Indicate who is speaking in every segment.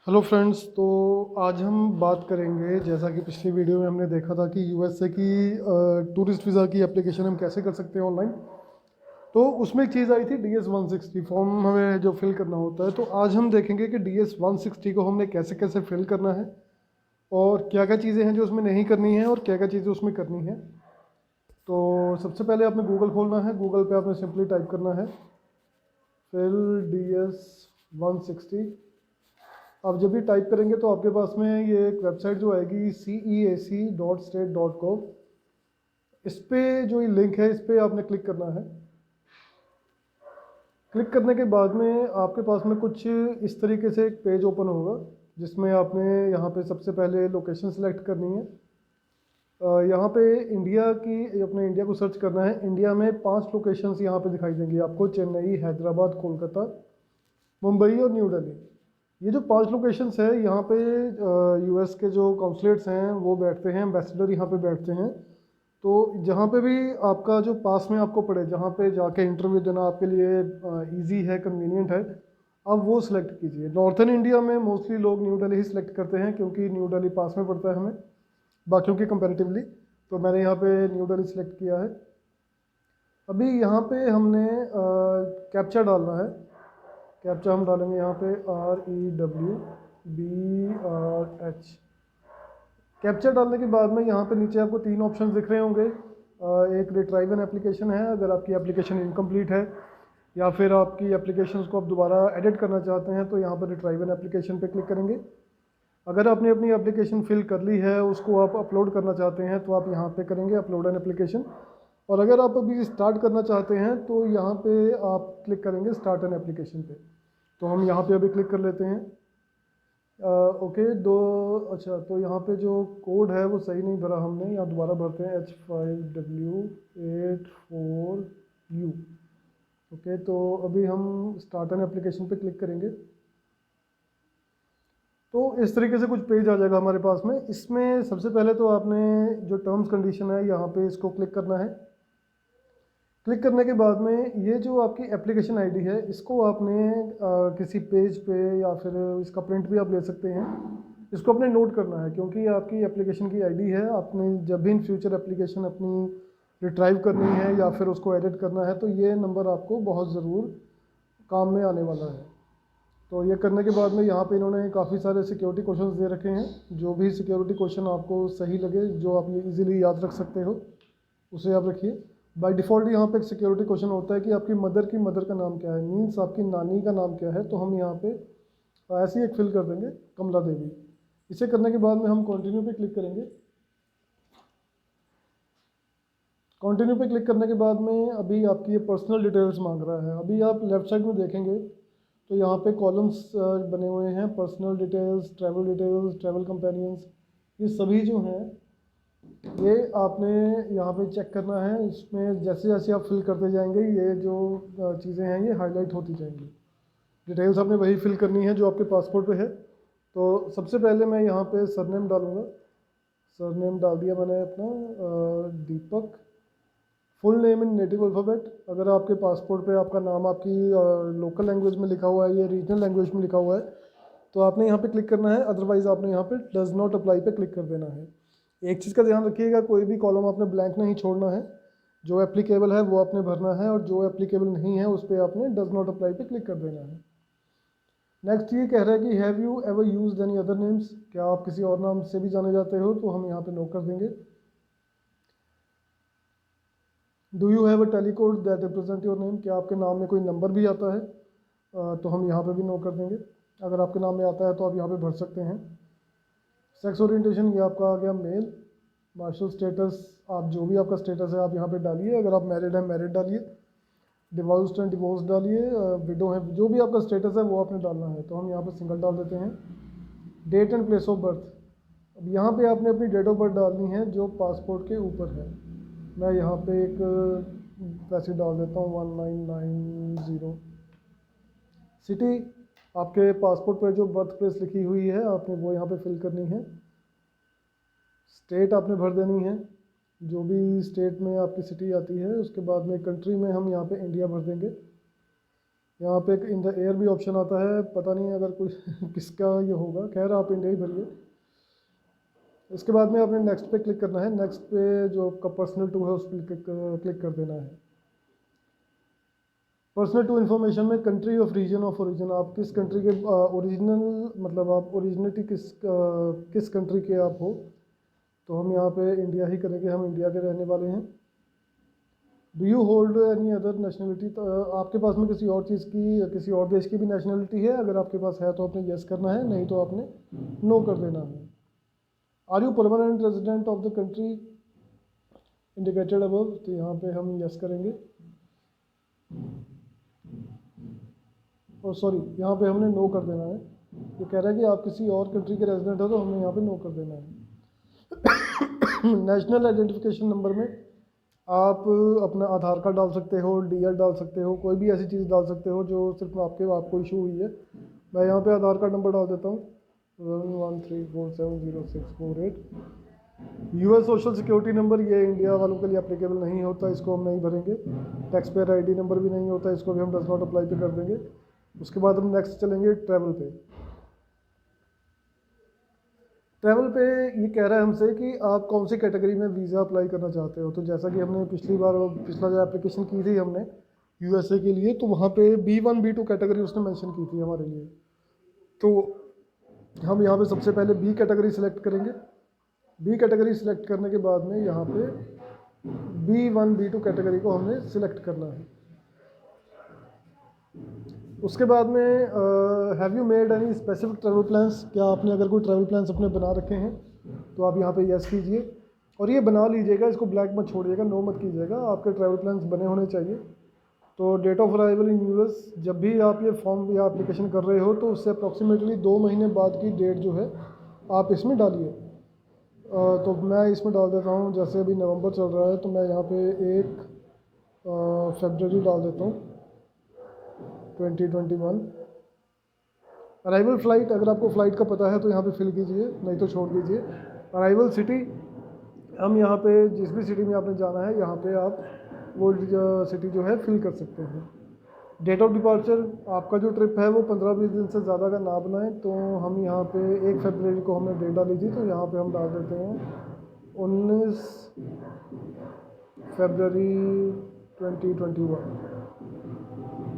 Speaker 1: Hello friends. तो आज हम बात करेंगे, जैसा कि पिछली वीडियो में हमने देखा था कि यूएसए की टूरिस्ट वीज़ा की एप्लीकेशन हम कैसे कर सकते हैं ऑनलाइन। तो उसमें एक चीज़ आई थी DS-160 फॉर्म हमें जो फिल करना होता है। तो आज हम देखेंगे कि DS-160 को हमने कैसे कैसे फिल करना है और क्या क्या चीज़ें हैं जो उसमें नहीं करनी है और क्या क्या चीज़ें उसमें करनी है। तो सबसे पहले आपने गूगल खोलना है। गूगल पे आपने सिंपली टाइप करना है फिल DS-160। आप जब भी टाइप करेंगे तो आपके पास में ये एक वेबसाइट जो आएगी ceac.state.gov। इस पे जो ये लिंक है इस पे आपने क्लिक करना है। क्लिक करने के बाद में आपके पास में कुछ इस तरीके से एक पेज ओपन होगा, जिसमें आपने यहाँ पे सबसे पहले लोकेशन सेलेक्ट करनी है। यहाँ पे इंडिया की, अपने इंडिया को सर्च करना है। इंडिया में 5 लोकेशंस यहाँ पे दिखाई देंगी आपको: चेन्नई, हैदराबाद, कोलकाता, मुंबई और न्यू दिल्ली। ये जो 5 लोकेशंस है यहाँ पे यूएस के जो काउंसलेट्स हैं वो बैठते हैं, एम्बेसडर यहाँ पे बैठते हैं। तो जहाँ पे भी आपका जो पास में आपको पड़े, जहाँ पे जाके इंटरव्यू देना आपके लिए इजी है, कन्वीनियंट है, अब वो सिलेक्ट कीजिए। नॉर्थन इंडिया में मोस्टली लोग न्यू दिल्ली ही सिलेक्ट करते हैं, क्योंकि न्यू दिल्ली पास में पड़ता है हमें बाकियों के कंपैरेटिवली। तो मैंने यहाँ पे न्यू दिल्ली सिलेक्ट किया है। अभी यहाँ पे हमने कैप्चा डालना है। कैप्चा हम डालेंगे यहाँ पे REWBRH। कैप्चा डालने के बाद में यहाँ पे नीचे आपको 3 ऑप्शन दिख रहे होंगे। एक रिट्राइव एन एप्लीकेशन है, अगर आपकी एप्लीकेशन इनकम्प्लीट है या फिर आपकी एप्लीकेशन को आप दोबारा एडिट करना चाहते हैं तो यहाँ पर रिट्राइव एन एप्लीकेशन पे क्लिक करेंगे। अगर आपने अपनी एप्लीकेशन फिल कर ली है, उसको आप अपलोड करना चाहते हैं तो आप यहाँ पे करेंगे अपलोड एन एप्लीकेशन। और अगर आप अभी स्टार्ट करना चाहते हैं तो यहाँ पे आप क्लिक करेंगे स्टार्ट एन एप्लीकेशन पे। तो हम यहाँ पे अभी क्लिक कर लेते हैं। ओके दो, अच्छा, तो यहाँ पे जो कोड है वो सही नहीं भरा हमने, यहाँ दोबारा भरते हैं H5W84U। ओके, तो अभी हम स्टार्ट एन एप्लीकेशन पे क्लिक करेंगे। तो इस तरीके से कुछ पेज आ जाएगा हमारे पास में। इसमें सबसे पहले तो आपने जो टर्म्स कंडीशन है यहाँ पे इसको क्लिक करना है। क्लिक करने के बाद में ये जो आपकी एप्लीकेशन आईडी है इसको आपने किसी पेज पे या फिर इसका प्रिंट भी आप ले सकते हैं। इसको अपने नोट करना है, क्योंकि आपकी एप्लीकेशन की आईडी है। आपने जब भी इन फ्यूचर एप्लीकेशन अपनी रिट्राइव करनी है या फिर उसको एडिट करना है तो ये नंबर आपको बहुत ज़रूर काम में आने वाला है। तो ये करने के बाद में यहाँ पे इन्होंने काफ़ी सारे सिक्योरिटी क्वेश्चंस दे रखे हैं। जो भी सिक्योरिटी क्वेश्चन आपको सही लगे, जो आप ये इजीली याद रख सकते हो, उसे आप रखिए। बाय डिफ़ॉल्ट यहाँ पे एक सिक्योरिटी क्वेश्चन होता है कि आपकी मदर का नाम क्या है, मीन्स आपकी नानी का नाम क्या है। तो हम यहाँ पे ऐसे ही एक फिल कर देंगे, कमला देवी। इसे करने के बाद में हम कंटिन्यू पे क्लिक करेंगे। कंटिन्यू पे क्लिक करने के बाद में अभी आपकी ये पर्सनल डिटेल्स मांग रहा है। अभी आप लेफ्ट साइड में देखेंगे तो यहाँ पे कॉलम्स बने हुए हैं: पर्सनल डिटेल्स, ट्रैवल कंपेनियंस। ये सभी जो हैं ये आपने यहाँ पे चेक करना है। इसमें जैसे जैसे आप फिल करते जाएंगे ये जो चीज़ें हैं ये हाईलाइट होती जाएंगी। डिटेल्स आपने वही फिल करनी है जो आपके पासपोर्ट पे है। तो सबसे पहले मैं यहाँ पे सरनेम डालूँगा। सरनेम डाल दिया मैंने अपना, Deepak. Full name in native alphabet. अगर आपके पासपोर्ट पे आपका नाम आपकी लोकल लैंग्वेज में लिखा हुआ है या रीजनल लैंग्वेज में लिखा हुआ है तो आपने यहाँ पे क्लिक करना है, अदरवाइज़ आपने यहाँ पे डज नॉट अप्लाई पे क्लिक कर देना है। एक चीज़ का ध्यान रखिएगा, कोई भी कॉलम आपने ब्लैंक नहीं छोड़ना है। जो एप्लीकेबल है वो आपने भरना है और जो एप्लीकेबल नहीं है उस पर आपने डज नॉट अप्लाई पे क्लिक कर देना है। नेक्स्ट ये कह रहा है कि have you ever used any other names, क्या आप किसी और नाम से भी जाने जाते हो, तो हम यहाँ पे नो कर देंगे। Do you have a tele code that represent your name, क्या आपके नाम में कोई नंबर भी आता है, तो हम यहाँ पे भी नो कर देंगे। अगर आपके नाम में आता है तो आप यहाँ पे भर सकते हैं। सेक्स ओरिएंटेशन ये आपका आ गया मेल। मार्शल स्टेटस, आप जो भी आपका स्टेटस है आप यहाँ पे डालिए। अगर आप मैरिड हैं मैरिड डालिए, डिवोर्स्ड हैं डिवोर्स डालिए, विडो हैं, जो भी आपका स्टेटस है वो आपने डालना है। तो हम यहाँ पे सिंगल डाल देते हैं। Date and place of birth, अब यहाँ पे आपने अपनी डेट ऑफ बर्थ डालनी है जो पासपोर्ट के ऊपर है। मैं यहाँ पे एक वैसे डाल देता हूँ 1990। सिटी, आपके पासपोर्ट पर जो बर्थ प्लेस लिखी हुई है आपने वो यहाँ पे फिल करनी है। स्टेट आपने भर देनी है, जो भी स्टेट में आपकी सिटी आती है। उसके बाद में कंट्री में हम यहाँ पे इंडिया भर देंगे। यहाँ पे एक इन द एयर भी ऑप्शन आता है, पता नहीं अगर कोई किसका ये होगा, खैर आप इंडिया ही भरिए। इसके बाद में आपने नेक्स्ट पे क्लिक करना है। नेक्स्ट पे जो आपका पर्सनल टू है उस पर क्लिक कर देना है। पर्सनल टू इन्फॉर्मेशन में country of region of origin, आप किस कंट्री के ओरिजिनल, मतलब आप ओरिजिनिटी किस कंट्री के आप हो, तो हम यहाँ पे इंडिया ही करेंगे, हम इंडिया के रहने वाले हैं। Do you hold any other nationality, तो आपके पास में किसी और चीज़ की, किसी और देश की भी नेशनलिटी है, अगर आपके पास है तो आपने येस करना है, नहीं तो आपने नो कर देना है। Are you permanent resident of the country indicated above, तो यहाँ पे हम येस करेंगे। और सॉरी, यहाँ पे हमने नो कर देना है। ये कह रहा है कि आप किसी और कंट्री के रेजिडेंट हो, तो हमने यहाँ पे नो कर देना है। नेशनल आइडेंटिफिकेशन नंबर में आप अपना आधार कार्ड डाल सकते हो, डीएल डाल सकते हो, कोई भी ऐसी चीज़ डाल सकते हो जो सिर्फ आपको इशू हुई है। मैं यहाँ पे आधार कार्ड नंबर डाल देता हूँ 1134706448। यूएस सोशल सिक्योरिटी नंबर, ये इंडिया वालों के लिए एप्लीकेबल नहीं होता, इसको हम नहीं भरेंगे। टैक्स पेयर आईडी नंबर भी नहीं होता, इसको भी हम डज नॉट अप्लाई पे कर देंगे। उसके बाद हम नेक्स्ट चलेंगे ट्रैवल पे। ट्रैवल पे ये कह रहा है हमसे कि आप कौन सी कैटेगरी में वीज़ा अप्लाई करना चाहते हो। तो जैसा कि हमने पिछला जो एप्लीकेशन की थी हमने यूएसए के लिए, तो वहाँ पे B1 B2 कैटेगरी उसने मेंशन की थी हमारे लिए। तो हम यहाँ पे सबसे पहले बी कैटेगरी सिलेक्ट करेंगे। बी कैटेगरी सिलेक्ट करने के बाद में यहाँ पे B1 B2 कैटेगरी को हमने सिलेक्ट करना है। उसके बाद में have you made any specific travel plans, क्या आपने अगर कोई ट्रैवल प्लान्स अपने बना रखे हैं तो आप यहाँ पे यस कीजिए। और ये बना लीजिएगा, इसको ब्लैक मत छोड़िएगा, नो मत कीजिएगा, आपके ट्रैवल प्लान्स बने होने चाहिए। तो date of arrival in US, जब भी आप ये फॉर्म या एप्लीकेशन कर रहे हो तो उससे अप्रॉक्सीमेटली 2 महीने बाद की डेट जो है आप इसमें डालिए। तो मैं इसमें डाल देता हूँ, जैसे अभी नवंबर चल रहा है तो मैं यहाँ पे 1 फरवरी डाल देता हूँ 2021। अराइवल फ़्लाइट, अगर आपको फ़्लाइट का पता है तो यहाँ पे फिल कीजिए, नहीं तो छोड़ दीजिए। अराइवल सिटी, हम यहाँ पे जिस भी सिटी में आपने जाना है यहाँ पे आप वो सिटी जो है फिल कर सकते हैं। डेट ऑफ डिपार्चर, आपका जो ट्रिप है वो 15-20 दिन से ज़्यादा का ना बनाएं, तो हम यहाँ पे 1 फरवरी को हमने डेट डाली थी, तो यहाँ पे हम डाल देते हैं 19 फरवरी 2021।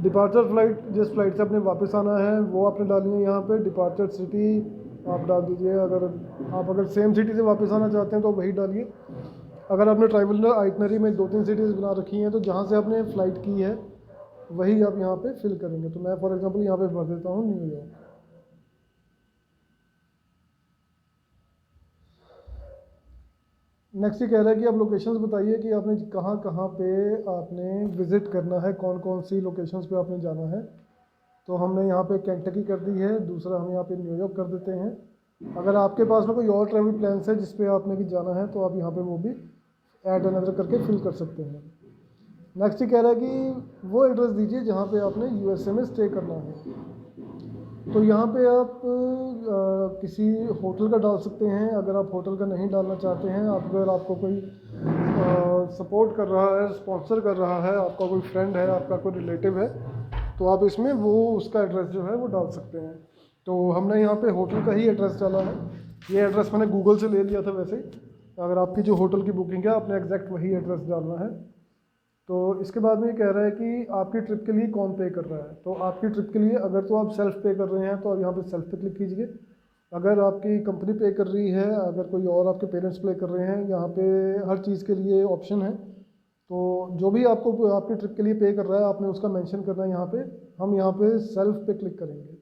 Speaker 1: डिपार्चर फ़्लाइट, जिस फ़्लाइट से आपने वापस आना है वो आपने डाली है यहाँ पे। डिपार्चर सिटी आप डाल दीजिए, अगर सेम सिटी से वापस आना चाहते हैं तो वही डालिए। अगर आपने ट्रैवलर आइटनरी में 2-3 सिटीज़ बना रखी हैं तो जहाँ से आपने फ़्लाइट की है वही आप यहाँ पे फिल करेंगे। तो मैं फॉर एग्जांपल यहाँ पे भर देता हूँ न्यूयॉर्क। नेक्स्ट ये कह रहा है कि आप लोकेशंस बताइए कि आपने कहाँ कहाँ पे आपने विज़िट करना है, कौन कौन सी लोकेशंस पे आपने जाना है। तो हमने यहाँ पे केंटकी कर दी है, दूसरा हम यहाँ पे न्यूयॉर्क कर देते हैं। अगर आपके पास में कोई और ट्रैवल प्लान्स है जिस पे आपने कि जाना है तो आप यहाँ पे वो भी ऐड अनदर करके फिल कर सकते हैं। नेक्स्ट ये कह रहा है कि वो एड्रेस दीजिए जहाँ पे आपने यूएसए में स्टे करना है। तो यहाँ पे आप किसी होटल का डाल सकते हैं। अगर आप होटल का नहीं डालना चाहते हैं, अगर आपको कोई सपोर्ट कर रहा है, स्पॉन्सर कर रहा है, आपका कोई फ्रेंड है, आपका कोई रिलेटिव है, तो आप इसमें वो उसका एड्रेस जो है वो डाल सकते हैं। तो हमने यहाँ पे होटल का ही एड्रेस डाला है। ये एड्रेस मैंने गूगल से ले लिया था वैसे। अगर आपकी जो होटल की बुकिंग है आपने एग्जैक्ट वही एड्रेस डालना है। तो इसके बाद में ये कह रहा है कि आपकी ट्रिप के लिए कौन पे कर रहा है। तो आपकी ट्रिप के लिए अगर तो आप सेल्फ पे कर रहे हैं तो आप यहाँ पे सेल्फ पे क्लिक कीजिए। अगर आपकी कंपनी पे कर रही है, अगर कोई और आपके पेरेंट्स पे कर रहे हैं, यहाँ पे हर चीज़ के लिए ऑप्शन है। तो जो भी आपको आपकी ट्रिप के लिए पे कर रहा है आपने उसका मेंशन करना है यहाँ पे। हम यहाँ पे सेल्फ पे क्लिक करेंगे।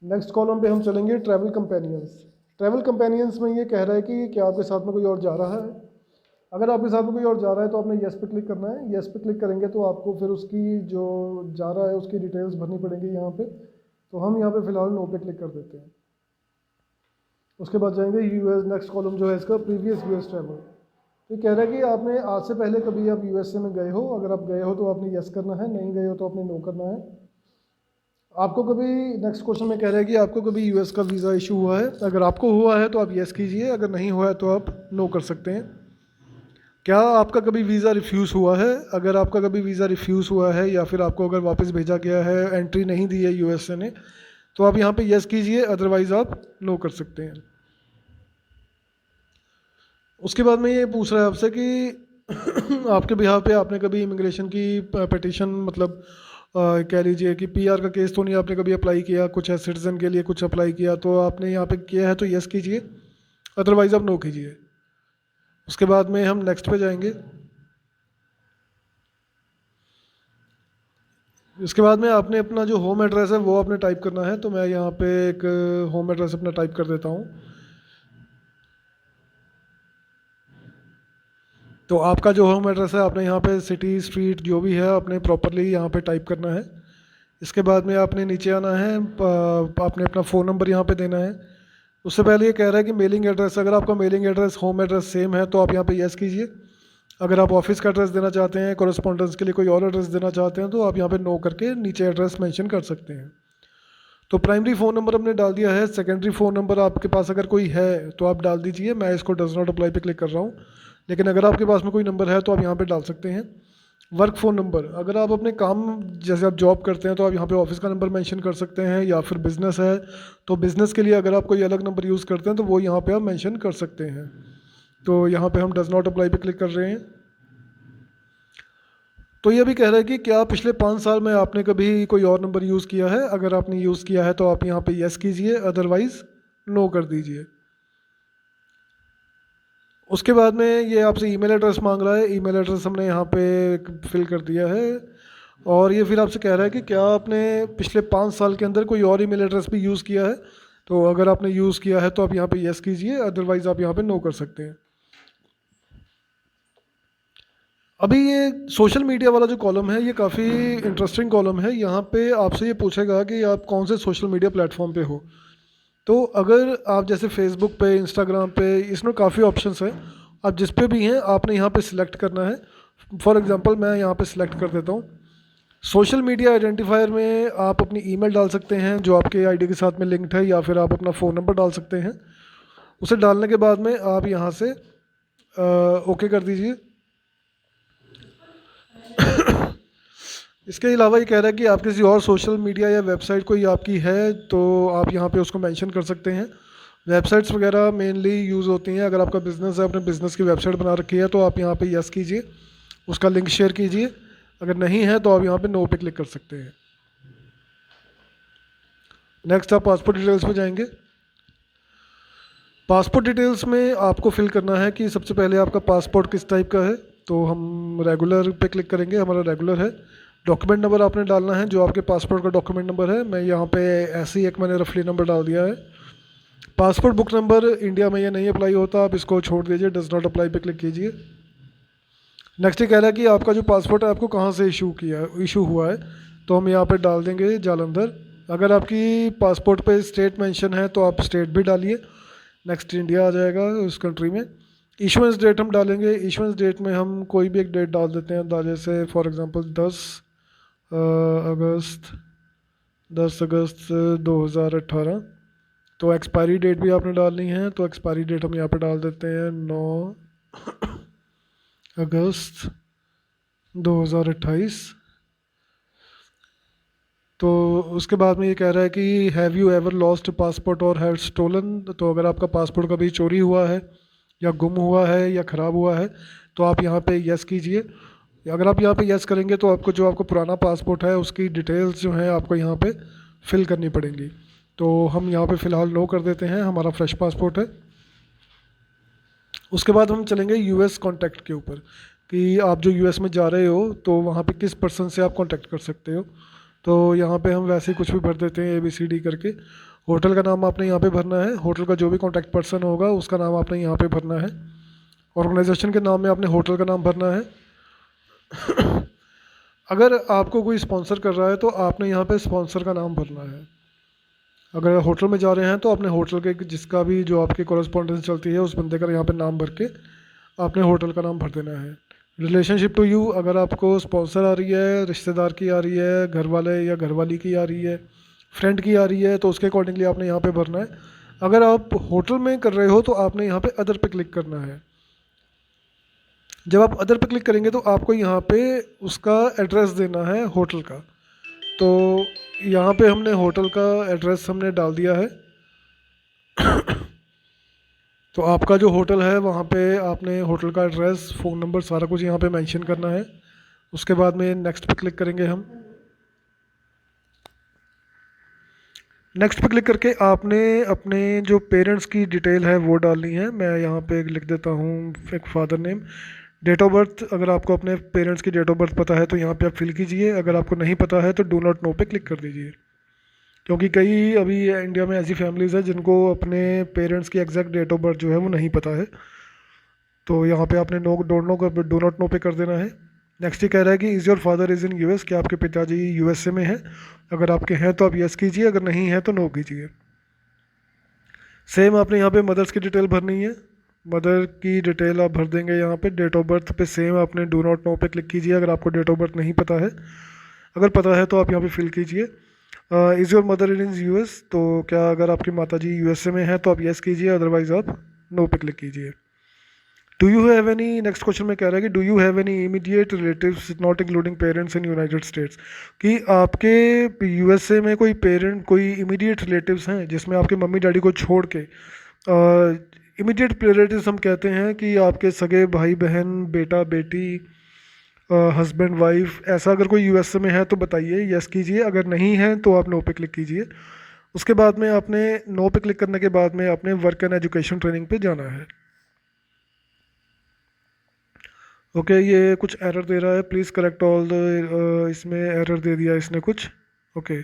Speaker 1: नेक्स्ट कॉलम पे हम चलेंगे ट्रैवल कंपेनियंस। ट्रैवल कंपेनियंस में ये कह रहा है कि क्या आपके साथ में कोई और जा रहा है। अगर आपके साथ में कोई और जा रहा है तो आपने येस पे क्लिक करना है। येस पे क्लिक करेंगे तो आपको फिर उसकी जो जा रहा है उसकी डिटेल्स भरनी पड़ेंगी यहाँ पे। तो हम यहाँ पे फ़िलहाल नो पे क्लिक कर देते हैं। उसके बाद जाएंगे यूएस। नेक्स्ट कॉलम जो है इसका प्रीवियस यूएस ट्रैवल। तो कह रहा है कि आपने आज से पहले कभी आप यूएसए में गए हो। अगर आप गए हो तो आपने येस करना है, नहीं गए हो तो आपने नो करना है। आपको कभी, नेक्स्ट क्वेश्चन में कह रहा है कि आपको कभी यूएस का वीज़ा इशू हुआ है। अगर आपको हुआ है तो आप येस कीजिए, अगर नहीं हुआ है तो आप नो कर सकते हैं। क्या आपका कभी वीज़ा रिफ्यूज़ हुआ है? अगर आपका कभी वीज़ा रिफ्यूज़ हुआ है या फिर आपको अगर वापस भेजा गया है, एंट्री नहीं दी है यूएसए ने, तो आप यहाँ पे यस कीजिए, अदरवाइज़ आप नो कर सकते हैं। उसके बाद में ये पूछ रहा है आपसे कि आपके बिहाफ पे आपने कभी इमिग्रेशन की पिटीशन, मतलब कह लीजिए कि पीआर का केस तो नहीं आपने कभी अप्लाई किया, कुछ है सिटीज़न के लिए कुछ अप्लाई किया, तो आपने यहाँ पे किया है तो यस कीजिए, अदरवाइज़ आप नो कीजिए। उसके बाद में हम नेक्स्ट पे जाएंगे। इसके बाद में आपने अपना जो होम एड्रेस है वो आपने टाइप करना है, तो मैं यहाँ पे एक होम एड्रेस अपना टाइप कर देता हूँ। तो आपका जो होम एड्रेस है आपने यहाँ पे सिटी स्ट्रीट जो भी है आपने प्रॉपरली यहाँ पे टाइप करना है। इसके बाद में आपने नीचे आना है, आपने अपना फ़ोन नंबर यहाँ पे देना है। उससे पहले ये कह रहा है कि मेलिंग एड्रेस, अगर आपका mailing address home address same है तो आप यहाँ पे यस कीजिए। अगर आप ऑफिस का एड्रेस देना चाहते हैं, कॉरेस्पॉन्डेंस के लिए कोई और एड्रेस देना चाहते हैं, तो आप यहाँ पे नो करके नीचे एड्रेस मेंशन कर सकते हैं। तो प्राइमरी फ़ोन नंबर हमने डाल दिया है। सेकेंडरी फ़ोन नंबर आपके पास अगर कोई है तो आप डाल दीजिए, मैं इसको डज नॉट अप्लाई पे क्लिक कर रहा हूँ, लेकिन अगर आपके पास में कोई नंबर है तो आप यहाँ पे डाल सकते हैं। वर्क फ़ोन नंबर, अगर आप अपने काम, जैसे आप जॉब करते हैं तो आप यहाँ पे ऑफिस का नंबर मेंशन कर सकते हैं, या फिर बिज़नेस है तो बिज़नेस के लिए अगर आप कोई अलग नंबर यूज़ करते हैं तो वो यहाँ पे आप मेंशन कर सकते हैं। तो यहाँ पे हम डज नॉट अप्लाई पे क्लिक कर रहे हैं। तो ये भी कह रहा है कि क्या पिछले 5 साल में आपने कभी कोई और नंबर यूज़ किया है? अगर आपने यूज़ किया है तो आप यहाँ पे यस कीजिए, अदरवाइज़ नो कर दीजिए। उसके बाद में ये आपसे ईमेल एड्रेस मांग रहा है। ईमेल एड्रेस हमने यहाँ पे फिल कर दिया है। और ये फिर आपसे कह रहा है कि क्या आपने पिछले 5 साल के अंदर कोई और ईमेल एड्रेस भी यूज़ किया है? तो अगर आपने यूज़ किया है तो आप यहाँ पे यस कीजिए, अदरवाइज़ आप यहाँ पे नो कर सकते हैं। अभी ये सोशल मीडिया वाला जो कॉलम है ये काफ़ी इंटरेस्टिंग कॉलम है। यहाँ पे आपसे ये पूछेगा कि आप कौन से सोशल मीडिया प्लेटफॉर्म पे हो। तो अगर आप जैसे फेसबुक पे, इंस्टाग्राम पे, इसमें काफ़ी ऑप्शंस हैं, आप जिस पे भी हैं आपने यहाँ पे सिलेक्ट करना है। फॉर एग्जांपल मैं यहाँ पे सिलेक्ट कर देता हूँ। सोशल मीडिया आइडेंटिफायर में आप अपनी ईमेल डाल सकते हैं जो आपके आईडी के साथ में लिंक्ड है, या फिर आप अपना फ़ोन नंबर डाल सकते हैं। उसे डालने के बाद में आप यहाँ से ओके कर दीजिए। इसके अलावा ये कह रहा है कि आप किसी और सोशल मीडिया या वेबसाइट कोई आपकी है तो आप यहाँ पे उसको मेंशन कर सकते हैं। वेबसाइट्स वगैरह मेनली यूज़ होती हैं, अगर आपका बिज़नेस है, अपने बिज़नेस की वेबसाइट बना रखी है तो आप यहाँ पे यस कीजिए, उसका लिंक शेयर कीजिए। अगर नहीं है तो आप यहाँ पे नो पे क्लिक कर सकते हैं। नेक्स्ट आप पासपोर्ट डिटेल्स पे जाएंगे। पासपोर्ट डिटेल्स में आपको फिल करना है कि सबसे पहले आपका पासपोर्ट किस टाइप का है। तो हम रेगुलर पे क्लिक करेंगे, हमारा रेगुलर है। डॉक्यूमेंट नंबर आपने डालना है जो आपके पासपोर्ट का डॉक्यूमेंट नंबर है। मैं यहाँ पे ऐसे ही एक मैंने रफली नंबर डाल दिया है। पासपोर्ट बुक नंबर इंडिया में ये नहीं अप्लाई होता, आप इसको छोड़ दीजिए, डज नॉट अप्लाई पे क्लिक कीजिए। नेक्स्ट ये कह रहा है कि आपका जो पासपोर्ट है आपको कहाँ से इशू हुआ है, तो हम यहाँ पे डाल देंगे जालंधर। अगर आपकी पासपोर्ट पे स्टेट मेंशन है तो आप स्टेट भी डालिए। नेक्स्ट इंडिया आ जाएगा उस कंट्री में। इशुएंस डेट हम डालेंगे। इशुएंस डेट में हम कोई भी एक डेट डाल देते हैं, जैसे फॉर एग्जांपल 10 अगस्त 2018। तो एक्सपायरी डेट भी आपने डालनी है, तो एक्सपायरी डेट हम यहाँ पे डाल देते हैं 9 अगस्त 2028। तो उसके बाद में ये कह रहा है कि have you ever lost passport और हैव स्टोलन। तो अगर आपका पासपोर्ट कभी चोरी हुआ है या गुम हुआ है या ख़राब हुआ है तो आप यहाँ पे यस कीजिए। अगर आप यहाँ पे यस करेंगे तो आपको जो आपका पुराना पासपोर्ट है उसकी डिटेल्स जो हैं आपको यहाँ पे फिल करनी पड़ेंगी। तो हम यहाँ पे फ़िलहाल नो कर देते हैं, हमारा फ्रेश पासपोर्ट है। उसके बाद हम चलेंगे यूएस कॉन्टैक्ट के ऊपर कि आप जो यूएस में जा रहे हो तो वहाँ पे किस पर्सन से आप कॉन्टैक्ट कर सकते हो। तो यहाँ पे हम वैसे ही कुछ भी भर देते हैं ABCD करके। होटल का नाम आपने यहाँ पे भरना है, होटल का जो भी कॉन्टैक्ट पर्सन होगा उसका नाम आपने यहाँ पे भरना है। ऑर्गेनाइजेशन के नाम में आपने होटल का नाम भरना है। अगर आपको कोई स्पॉन्सर कर रहा है तो आपने यहाँ पे स्पॉन्सर का नाम भरना है। अगर होटल में जा रहे हैं तो आपने होटल के जिसका भी जो आपकी कॉरेस्पॉन्डेंस चलती है उस बंदे का यहाँ पे नाम भर के आपने होटल का नाम भर देना है। रिलेशनशिप टू यू, अगर आपको स्पॉन्सर आ रही है, रिश्तेदार की आ रही है, घर वाले या घरवाली की आ रही है, फ्रेंड की आ रही है, तो उसके अकॉर्डिंगली आपने यहाँ पे भरना है। अगर आप होटल में कर रहे हो तो आपने यहाँ पे अदर पे क्लिक करना है। जब आप अदर पे क्लिक करेंगे तो आपको यहाँ पे उसका एड्रेस देना है होटल का। तो यहाँ पे हमने होटल का एड्रेस हमने डाल दिया है। तो आपका जो होटल है वहाँ पे आपने होटल का एड्रेस, फ़ोन नंबर, सारा कुछ यहाँ पे मेंशन करना है। उसके बाद में नेक्स्ट पे क्लिक करेंगे हम। नेक्स्ट पे क्लिक करके आपने अपने जो पेरेंट्स की डिटेल है वो डालनी है। मैं यहाँ पे लिख देता हूँ एक father name. Date of birth, अगर आपको अपने पेरेंट्स की डेट ऑफ बर्थ पता है तो यहाँ पे आप फिल कीजिए। अगर आपको नहीं पता है तो डू नॉट नो पे क्लिक कर दीजिए, क्योंकि कई अभी इंडिया में ऐसी फैमिलीज़ हैं जिनको अपने पेरेंट्स की एग्जैक्ट डेट ऑफ बर्थ जो है वो नहीं पता है। तो यहाँ पे आपने नो डोंट नो का डो नॉट नो पे कर देना है। नेक्स्ट ये कह रहा है कि is your father is in US, क्या आपके पिताजी यूएसए में हैं? अगर आपके हैं तो आप यस कीजिए, अगर नहीं है तो नो कीजिए। सेम आपने यहाँ पे मदर्स की डिटेल भरनी है। मदर की डिटेल आप भर देंगे यहाँ पे। डेट ऑफ बर्थ पे सेम आपने डू नॉट नो पे क्लिक कीजिए अगर आपको डेट ऑफ बर्थ नहीं पता है। अगर पता है तो आप यहाँ पे फिल कीजिए। Is your mother in US, तो क्या अगर आपकी माता जी यूएसए में है तो आप यस कीजिए, अदरवाइज़ आप नो पे क्लिक कीजिए। Do you have any, next question में कह रहा है कि do you have any immediate relatives not including parents in United states, कि आपके यूएसए में कोई पेरेंट, कोई इमीडिएट रिलेटिव्स हैं जिसमें आपके मम्मी डैडी को छोड़ के। इमीडिएट रिलेटिव्स हम कहते हैं कि आपके सगे भाई बहन, बेटा बेटी, हस्बैंड वाइफ, ऐसा अगर कोई यूएसए में है तो बताइए, यस कीजिए। अगर नहीं है तो आप नो पे क्लिक कीजिए। उसके बाद में आपने नो पे क्लिक करने के बाद में आपने वर्क एंड एजुकेशन ट्रेनिंग पे जाना है। ओके ये कुछ एरर दे रहा है, प्लीज़ करेक्ट ऑल द, इसमें एरर दे दिया इसने कुछ। Okay,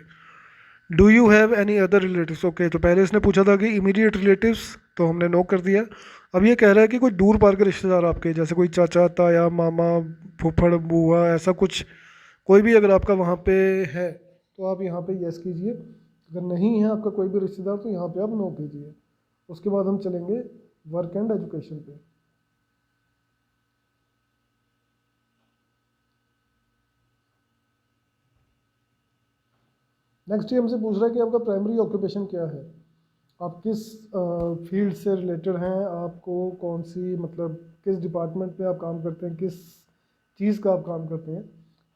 Speaker 1: do you have any other relatives. Okay, तो पहले इसने पूछा था कि इमीडिएट रिलेटिव्स, तो हमने नो कर दिया। अब ये कह रहा है कि कोई दूर पार के रिश्तेदार आपके, जैसे कोई चाचा ताया मामा फूफड़ बुआ, ऐसा कुछ कोई भी अगर आपका वहाँ पे है तो आप यहाँ पे यस कीजिए। अगर नहीं है आपका कोई भी रिश्तेदार तो यहाँ पे आप नो कीजिए। उसके बाद हम चलेंगे वर्क एंड एजुकेशन पे। नेक्स्ट ये हमसे पूछ रहा है कि आपका प्राइमरी ऑक्यूपेशन क्या है, आप किस फील्ड से रिलेटेड हैं, आपको कौन सी मतलब किस डिपार्टमेंट में आप काम करते हैं, किस चीज़ का आप काम करते हैं।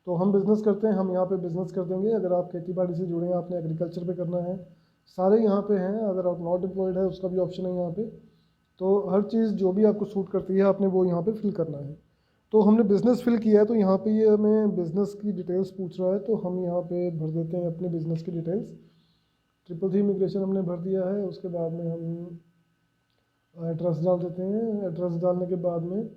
Speaker 1: तो हम बिज़नेस करते हैं, हम यहाँ पे बिज़नेस कर देंगे। अगर आप खेती बाड़ी से जुड़े हैं, आपने एग्रीकल्चर पे करना है, सारे यहाँ पे हैं। अगर आप नॉट एम्प्लॉयड है उसका भी ऑप्शन है यहाँ पे। तो हर चीज़ जो भी आपको सूट करती है आपने वो यहाँ पे फिल करना है। तो हमने बिज़नेस फिल किया है तो यहाँ पे ये हमें बिज़नेस की डिटेल्स पूछ रहा है, तो हम यहाँ पे भर देते हैं अपने बिज़नेस की डिटेल्स। 333 इमिग्रेशन हमने भर दिया है। उसके बाद में हम एड्रेस डाल देते हैं। एड्रेस डालने के बाद में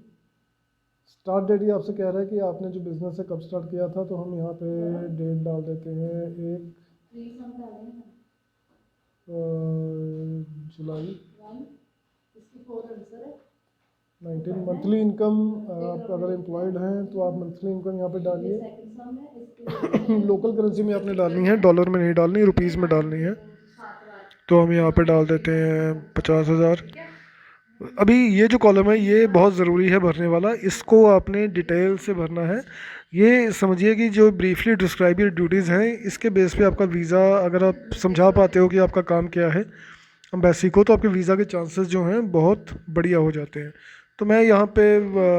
Speaker 1: स्टार्ट डेट ये आपसे कह रहा है कि आपने जो बिज़नेस है कब स्टार्ट किया था, तो हम यहाँ पे डेट डाल देते हैं 1 जुलाई 19। मंथली इनकम, आप अगर एम्प्लॉयड हैं तो आप मंथली इनकम यहाँ पे डालिए। लोकल करेंसी में आपने डालनी है, डॉलर में नहीं डालनी, रुपीज़ में डालनी है। तो हम यहाँ पे डाल देते हैं 50,000। अभी ये जो कॉलम है ये बहुत ज़रूरी है भरने वाला, इसको आपने डिटेल से भरना है। ये समझिए कि जो ब्रीफली डिस्क्राइब ड्यूटीज़ हैं इसके बेस पे आपका वीज़ा, अगर आप समझा पाते हो कि आपका काम क्या है अम्बेसी को, तो आपके वीज़ा के चांसेस जो हैं बहुत बढ़िया हो जाते हैं। तो मैं यहाँ पे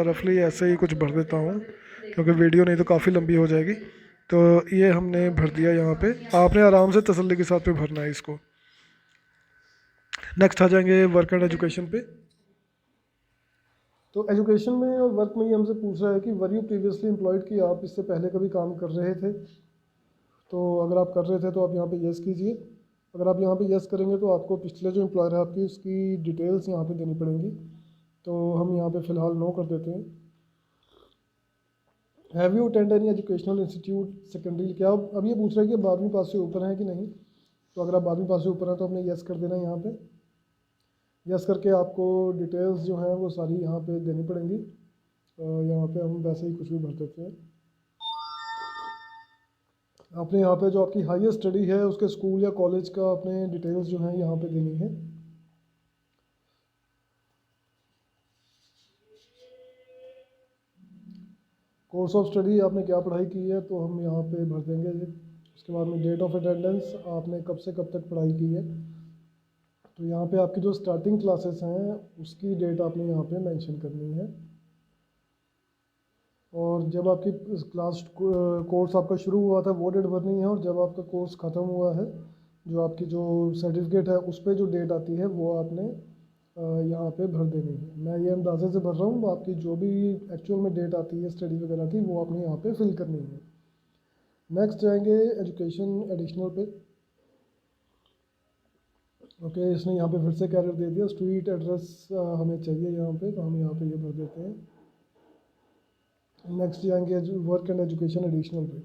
Speaker 1: रफली ऐसे ही कुछ भर देता हूँ, क्योंकि वीडियो नहीं तो काफ़ी लंबी हो जाएगी। तो ये हमने भर दिया यहाँ पे, आपने आराम से तसल्ली के साथ पे भरना है इसको। नेक्स्ट आ जाएंगे वर्क एंड एजुकेशन पे। तो एजुकेशन में और वर्क में ये हमसे पूछ रहा है कि वर यू प्रीवियसली एम्प्लॉयड, कि आप इससे पहले कभी काम कर रहे थे। तो अगर आप कर रहे थे तो आप यहाँ पे यस कीजिए। अगर आप यहाँ पे यस करेंगे तो आपको पिछले जो एम्प्लॉयर है आपकी उसकी डिटेल्स यहाँ पे देनी पड़ेंगी। तो हम यहाँ पे फ़िलहाल नो कर देते हैं। Have you attend any educational institute secondary, क्या अब ये पूछ रहा है कि 12वीं पास से ऊपर हैं कि नहीं। तो अगर आप 12वीं पास से ऊपर हैं तो हमने यस कर देना है यहाँ पे। यस करके आपको डिटेल्स जो हैं वो सारी यहाँ पे देनी पड़ेंगी। यहाँ पे हम वैसे ही कुछ भी भर देते हैं। आपने यहाँ पे जो आपकी हाईएस्ट स्टडी है उसके स्कूल या कॉलेज का अपने डिटेल्स जो हैं यहाँ पे देनी है। कोर्स ऑफ स्टडी आपने क्या पढ़ाई की है तो हम यहाँ पे भर देंगे ये। उसके बाद में डेट ऑफ अटेंडेंस, आपने कब से कब तक पढ़ाई की है। तो यहाँ पे आपकी जो स्टार्टिंग क्लासेस हैं उसकी डेट आपने यहाँ पे मेंशन करनी है। और जब आपकी क्लास कोर्स आपका शुरू हुआ था वो डेट भरनी है, और जब आपका कोर्स ख़त्म हुआ है जो आपकी जो सर्टिफिकेट है उस पर जो डेट आती है वो आपने यहाँ पे भर देनी है। मैं ये अंदाजे से भर रहा हूँ, आपकी जो भी एक्चुअल में डेट आती है स्टडी वगैरह की वो आपने यहाँ पे फिल करनी है। नेक्स्ट जाएंगे एजुकेशन एडिशनल पे। ओके, इसने यहाँ पे फिर से कैरियर दे दिया, स्ट्रीट एड्रेस हमें चाहिए यहाँ पे, तो हम यहाँ पे ये भर देते हैं। नेक्स्ट जाएंगे वर्क एंड एजुकेशन एडिशनल पे।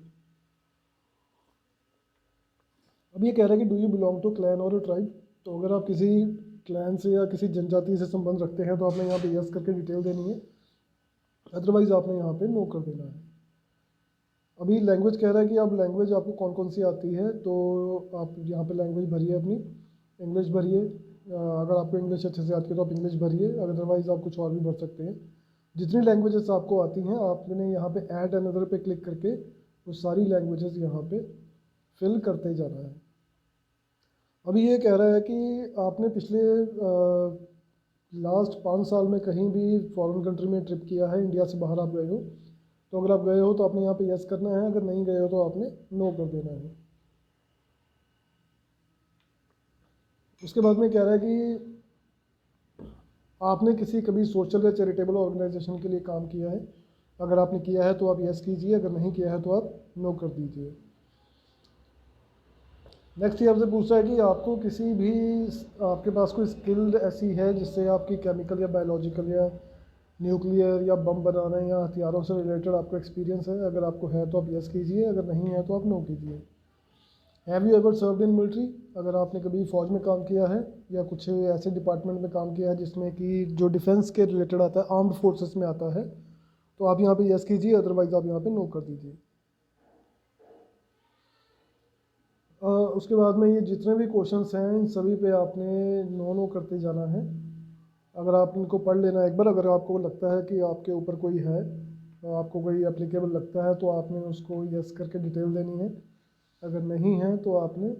Speaker 1: अब ये कह रहा है कि do you belong to clan और ट्राइब। तो अगर आप किसी क्लैन से या किसी जनजाति से संबंध रखते हैं तो आपने यहाँ पे यस करके डिटेल देनी है, अदरवाइज आपने यहाँ पे नो कर देना है। अभी लैंग्वेज कह रहा है कि आप लैंग्वेज आपको कौन कौन सी आती है, तो आप यहाँ पे लैंग्वेज भरिए अपनी, इंग्लिश भरिए। अगर आपको इंग्लिश अच्छे से आती है तो आप इंग्लिश भरिए, अदरवाइज़ आप कुछ और भी भर सकते हैं। जितनी लैंग्वेजेस आपको आती हैं आपने यहाँ पे ऐड अनदर पे क्लिक करके वो सारी लैंग्वेजेस यहाँ पे फिल करते जाना है। अभी ये कह रहा है कि आपने पिछले लास्ट 5 साल में कहीं भी फॉरेन कंट्री में ट्रिप किया है, इंडिया से बाहर आप गए हो, तो अगर आप गए हो तो आपने यहाँ पे यस करना है, अगर नहीं गए हो तो आपने नो कर देना है। उसके बाद में कह रहा है कि आपने किसी कभी सोशल या चैरिटेबल ऑर्गेनाइजेशन के लिए काम किया है, अगर आपने किया है तो आप यस कीजिए, अगर नहीं किया है तो आप नो कर दीजिए। नेक्स्ट ये आपसे पूछता है कि आपको किसी भी आपके पास कोई स्किल्ड ऐसी है जिससे आपकी केमिकल या बायोलॉजिकल या न्यूक्लियर या बम बनाने या हथियारों से रिलेटेड आपको एक्सपीरियंस है, अगर आपको है तो आप यस कीजिए, अगर नहीं है तो आप नो कीजिए। Have you ever served in military, अगर आपने कभी फ़ौज में काम किया है या कुछ ऐसे डिपार्टमेंट में काम किया है जिसमें कि जो डिफेंस के रिलेटेड आता है, आर्म्ड फोर्सेस में आता है, तो आप यहाँ पे यस कीजिए, अदरवाइज़ आप यहाँ पे नो कर दीजिए। उसके बाद में ये जितने भी क्वेश्चंस हैं इन सभी पे आपने नो नो करते जाना है। अगर आप इनको पढ़ लेना एक बार, अगर आपको लगता है कि आपके ऊपर कोई है, आपको कोई एप्लीकेबल लगता है तो आपने उसको यस करके डिटेल देनी है, अगर नहीं है तो आपने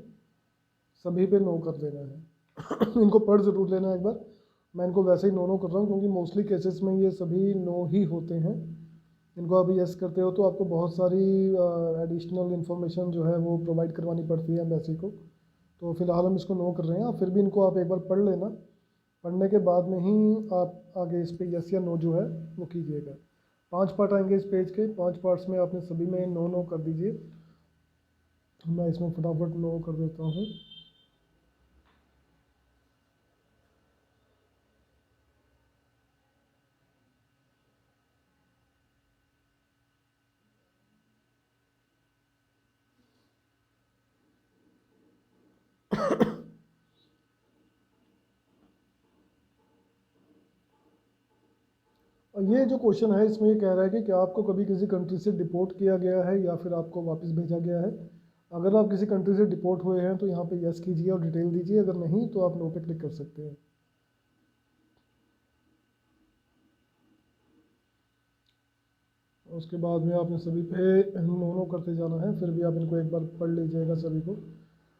Speaker 1: सभी पे नो कर देना है। इनको पढ़ ज़रूर लेना एक बार, मैं इनको वैसे ही नो नो कर रहा हूँ क्योंकि मोस्टली केसेस में ये सभी नो ही होते हैं। इनको अभी यस करते हो तो आपको बहुत सारी एडिशनल इन्फॉर्मेशन जो है वो प्रोवाइड करवानी पड़ती है एम्बेसी को, तो फ़िलहाल हम इसको नो कर रहे हैं। फिर भी इनको आप एक बार पढ़ लेना, पढ़ने के बाद में ही आप आगे इस पे यस या नो जो है वो कीजिएगा। 5 पार्ट आएंगे इस पेज के, 5 पार्ट्स में आपने सभी में नो नो कर दीजिए। मैं इसमें फटाफट नो कर देता हूँ। और ये जो क्वेश्चन है इसमें ये कह रहा है कि क्या आपको कभी किसी कंट्री से डिपोर्ट किया गया है या फिर आपको वापस भेजा गया है। अगर आप किसी कंट्री से डिपोर्ट हुए हैं तो यहाँ पे यस कीजिए और डिटेल दीजिए, अगर नहीं तो आप नो पे क्लिक कर सकते हैं। उसके बाद में आपने सभी पे नो नो करते जाना है, फिर भी आप इनको एक बार पढ़ लीजिएगा सभी को।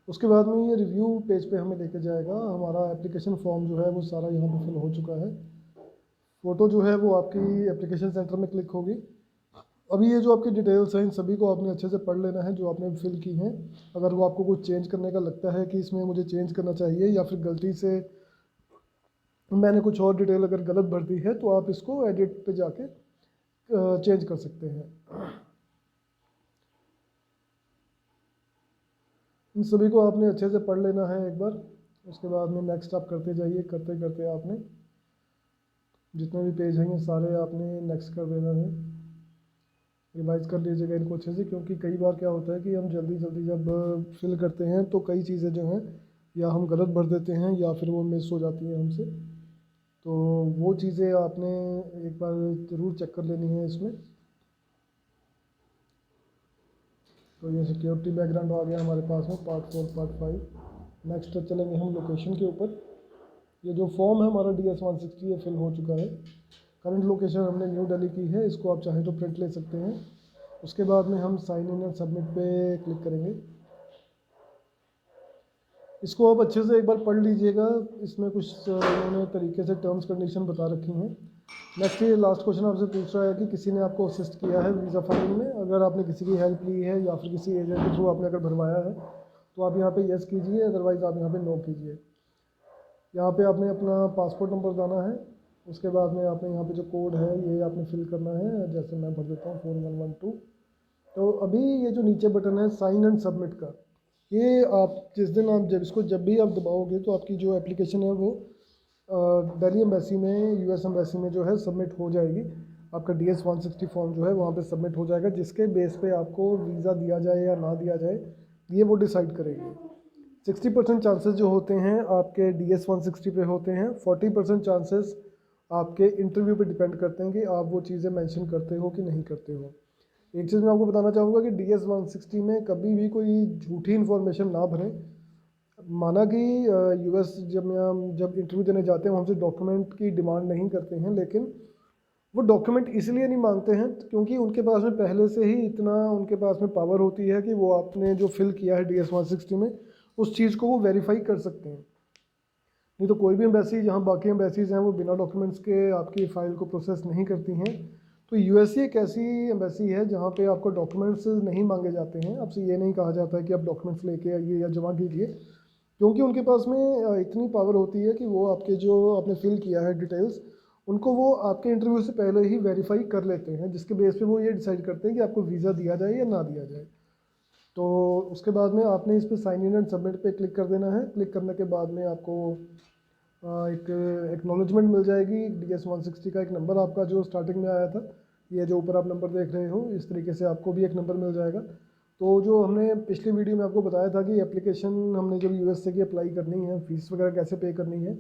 Speaker 1: उसके बाद में ये रिव्यू पेज पे हमें लेके जाएगा। हमारा एप्लीकेशन फॉर्म जो है वो सारा यहाँ पे फिल हो चुका है। फ़ोटो जो है वो आपकी एप्लीकेशन सेंटर में क्लिक होगी। अभी ये जो आपकी डिटेल्स हैं इन सभी को आपने अच्छे से पढ़ लेना है जो आपने फिल की हैं। अगर वो आपको कुछ चेंज करने का लगता है कि इसमें मुझे चेंज करना चाहिए या फिर गलती से मैंने कुछ और डिटेल अगर गलत भर दी है तो आप इसको एडिट पे जाके चेंज कर सकते हैं। इन सभी को आपने अच्छे से पढ़ लेना है एक बार। उसके बाद में नेक्स्ट आप करते जाइए, करते करते आपने जितने भी पेज हैं ये सारे आपने नेक्स्ट कर देना है। रिवाइज़ कर लीजिएगा इनको अच्छे से, क्योंकि कई बार क्या होता है कि हम जल्दी जल्दी जब फिल करते हैं तो कई चीज़ें जो हैं या हम गलत भर देते हैं या फिर वो मिस हो जाती हैं हमसे, तो वो चीज़ें आपने एक बार ज़रूर चेक कर लेनी है इसमें। तो ये सिक्योरिटी बैकग्राउंड आ गया हमारे पास में पार्ट 4 पार्ट 5। नेक्स्ट चलेंगे हम लोकेशन के ऊपर। ये जो फॉर्म है हमारा DS-160 ये फिल हो चुका है। करंट लोकेशन हमने न्यू दिल्ली की है, इसको आप चाहें तो प्रिंट ले सकते हैं। उसके बाद में हम साइन इन एंड सबमिट पे क्लिक करेंगे। इसको आप अच्छे से एक बार पढ़ लीजिएगा, इसमें कुछ उन्होंने तरीके से टर्म्स कंडीशन बता रखी हैं। नेक्स्ट ये लास्ट क्वेश्चन आपसे पूछ रहा है कि किसी ने आपको असिस्ट किया है वीज़ा फाइलिंग में। अगर आपने किसी की हेल्प ली है या फिर किसी एजेंट के थ्रू आपने अगर भरवाया है तो आप यहाँ पे यस कीजिए, अदरवाइज़ आप यहाँ पे नो कीजिए। यहाँ पे आपने अपना पासपोर्ट नंबर डालना है, उसके बाद में आपने यहाँ पे जो कोड है ये आपने फिल करना है, जैसे मैं भर देता हूँ 4112। तो अभी ये जो नीचे बटन है साइन एंड सबमिट का, ये आप जिस दिन आप जब भी आप दबाओगे तो आपकी जो एप्लीकेशन है वो दिल्ली एम्बेसी में, यूएस एम्बेसी में जो है सबमिट हो जाएगी। आपका DS 160 फॉर्म जो है वहाँ पे सबमिट हो जाएगा, जिसके बेस पे आपको वीज़ा दिया जाए या ना दिया जाए ये वो डिसाइड करेंगे। 60% चांसेस जो होते हैं आपके DS 160 पे होते हैं, 40% चांसेस आपके इंटरव्यू पे डिपेंड करते हैं कि आप वो चीज़ें मेंशन करते हो कि नहीं करते हो। एक चीज़ मैं आपको बताना चाहूँगा कि DS 160 में कभी भी कोई झूठी इन्फॉर्मेशन ना भरें। माना कि यूएस जब इंटरव्यू देने जाते हैं वो हमसे डॉक्यूमेंट की डिमांड नहीं करते हैं, लेकिन वो डॉक्यूमेंट इसलिए नहीं मांगते हैं क्योंकि उनके पास में पहले से ही इतना उनके पास में पावर होती है कि वो आपने जो फिल किया है DS 160 में उस चीज़ को वो वेरीफाई कर सकते हैं। नहीं तो कोई भी एम्बेसी, जहाँ बाकी एम्बेसीज़ हैं वो बिना डॉक्यूमेंट्स के आपकी फ़ाइल को प्रोसेस नहीं करती हैं। तो यूएसए एक ऐसी एम्बेसी है जहाँ पे आपको डॉक्यूमेंट्स नहीं मांगे जाते हैं। आपसे ये नहीं कहा जाता है कि आप डॉक्यूमेंट्स लेके आइए या जमा कीजिए, क्योंकि उनके पास में इतनी पावर होती है कि वो आपके जो आपने फिल किया है डिटेल्स, उनको वो आपके इंटरव्यू से पहले ही वेरीफाई कर लेते हैं, जिसके बेस पे वो ये डिसाइड करते हैं कि आपको वीज़ा दिया जाए या ना दिया जाए। तो उसके बाद में आपने इस पर साइन इन एंड सबमिट पे क्लिक कर देना है। क्लिक करने के बाद में आपको एक एक्नॉलेजमेंट मिल जाएगी। DS 160 का एक नंबर आपका जो स्टार्टिंग में आया था, ये जो ऊपर आप नंबर देख रहे हो, इस तरीके से आपको भी एक नंबर मिल जाएगा। तो जो हमने पिछली वीडियो में आपको बताया था कि एप्लीकेशन हमने जब US से की अप्लाई करनी है, फ़ीस वगैरह कैसे पे करनी है,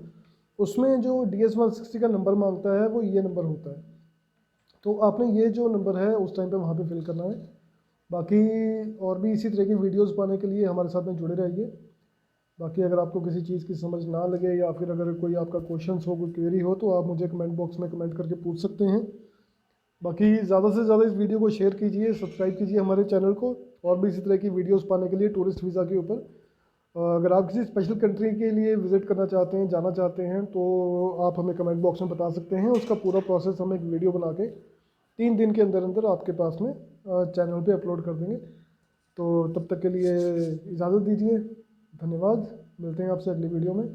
Speaker 1: उसमें जो DS 160 का नंबर मांगता है वो ये नंबर होता है। तो आपने ये जो नंबर है उस टाइम पे वहाँ पे फिल करना है। बाकी और भी इसी तरह की वीडियोस पाने के लिए हमारे साथ में जुड़े रहिए। बाकी अगर आपको किसी चीज़ की समझ ना लगे या फिर अगर कोई आपका क्वेश्चन हो, कोई क्वेरी हो, तो आप मुझे कमेंट बॉक्स में कमेंट करके पूछ सकते हैं। बाकी ज़्यादा से ज़्यादा इस वीडियो को शेयर कीजिए, सब्सक्राइब कीजिए हमारे चैनल को, और भी इसी तरह की वीडियोस पाने के लिए टूरिस्ट वीज़ा के ऊपर। अगर आप किसी स्पेशल कंट्री के लिए विज़िट करना चाहते हैं, जाना चाहते हैं, तो आप हमें कमेंट बॉक्स में बता सकते हैं। उसका पूरा प्रोसेस हम एक वीडियो बना के 3 दिन के अंदर अंदर आपके पास में चैनल पे अपलोड कर देंगे। तो तब तक के लिए इजाज़त दीजिए, धन्यवाद। मिलते हैं आपसे अगली वीडियो में।